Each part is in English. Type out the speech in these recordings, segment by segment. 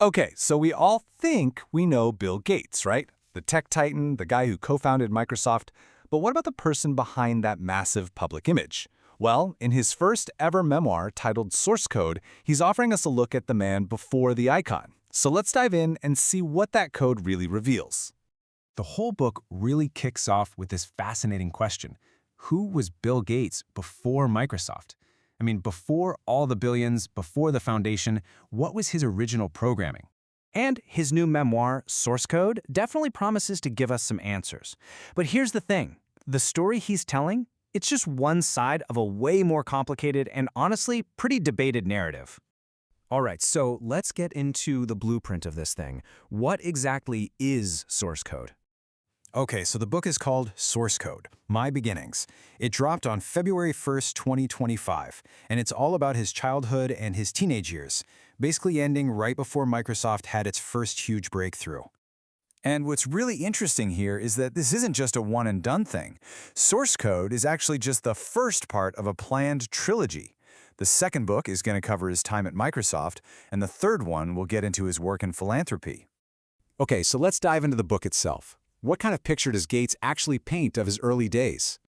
Okay, so we all think we know Bill Gates, right? The tech titan, the guy who co-founded Microsoft. But what about the person behind that massive public image? Well, in his first ever memoir titled Source Code, he's offering us a look at the man before the icon. So let's dive in and see what that code really reveals. The whole book really kicks off with this fascinating question. Who was Bill Gates before Microsoft? I mean, before all the billions, before the foundation, what was his original programming? And his new memoir, Source Code, definitely promises to give us some answers. But here's the thing. The story he's telling, it's just one side of a way more complicated and honestly pretty debated narrative. All right, so let's get into the blueprint of this thing. What exactly is source code? Okay, so the book is called Source Code, My Beginnings. It dropped on February 1st, 2025, and it's all about his childhood and his teenage years, basically ending right before Microsoft had its first huge breakthrough. And what's really interesting here is that this isn't just a one-and-done thing. Source Code is actually just the first part of a planned trilogy. The second book is going to cover his time at Microsoft, and the third one will get into his work in philanthropy. Okay, so let's dive into the book itself. What kind of picture does Gates actually paint of his early days?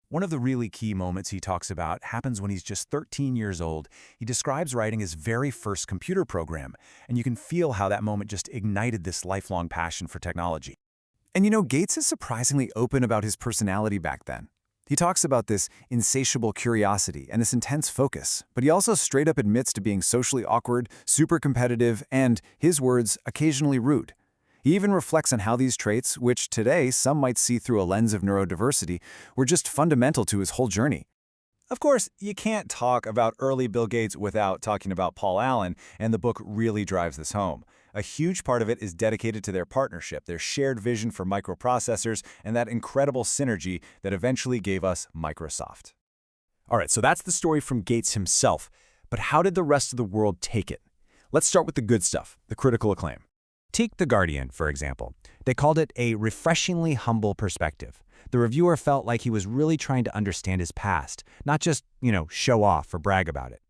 One of the really key moments he talks about happens when he's just 13 years old. He describes writing his very first computer program, and you can feel how that moment just ignited this lifelong passion for technology. And you know, Gates is surprisingly open about his personality back then. He talks about this insatiable curiosity and this intense focus, but he also straight up admits to being socially awkward, super competitive, and, his words, occasionally rude. He even reflects on how these traits, which today some might see through a lens of neurodiversity, were just fundamental to his whole journey. Of course, you can't talk about early Bill Gates without talking about Paul Allen, and the book really drives this home. A huge part of it is dedicated to their partnership, their shared vision for microprocessors, and that incredible synergy that eventually gave us Microsoft. All right, so that's the story from Gates himself. But how did the rest of the world take it? Let's start with the good stuff, the critical acclaim. Take The Guardian, for example. They called it a refreshingly humble perspective. The reviewer felt like he was really trying to understand his past, not just, show off or brag about it.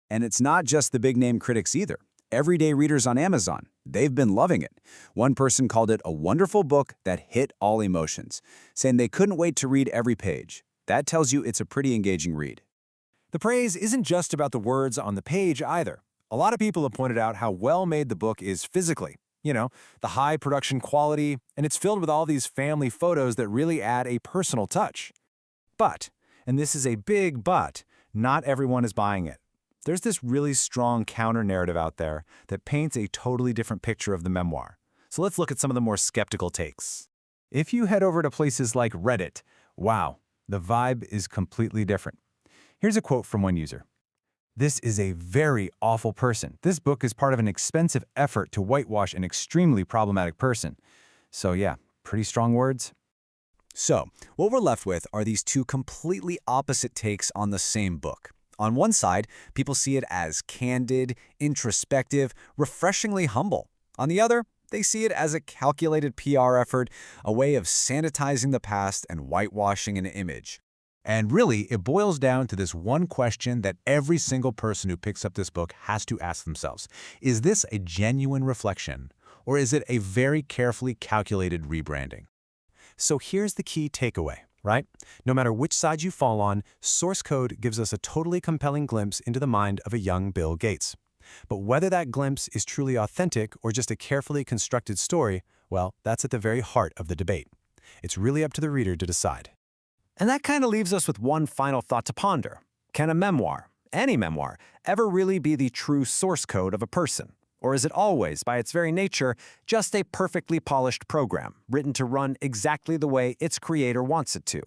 And it's not just the big-name critics either. Everyday readers on Amazon, they've been loving it. One person called it a wonderful book that hit all emotions, saying they couldn't wait to read every page. That tells you it's a pretty engaging read. The praise isn't just about the words on the page either. A lot of people have pointed out how well-made the book is physically. The high production quality, and it's filled with all these family photos that really add a personal touch. But, and this is a big but, not everyone is buying it. There's this really strong counter-narrative out there that paints a totally different picture of the memoir. So let's look at some of the more skeptical takes. If you head over to places like Reddit, wow, the vibe is completely different. Here's a quote from one user. "This is a very awful person. This book is part of an expensive effort to whitewash an extremely problematic person." So yeah, pretty strong words. So, what we're left with are these two completely opposite takes on the same book. On one side, people see it as candid, introspective, refreshingly humble. On the other, they see it as a calculated PR effort, a way of sanitizing the past and whitewashing an image. And really, it boils down to this one question that every single person who picks up this book has to ask themselves. Is this a genuine reflection, or is it a very carefully calculated rebranding? So here's the key takeaway, right? No matter which side you fall on, Source Code gives us a totally compelling glimpse into the mind of a young Bill Gates. But whether that glimpse is truly authentic or just a carefully constructed story, well, that's at the very heart of the debate. It's really up to the reader to decide. And that kind of leaves us with one final thought to ponder. Can a memoir, any memoir, ever really be the true source code of a person? Or is it always, by its very nature, just a perfectly polished program, written to run exactly the way its creator wants it to?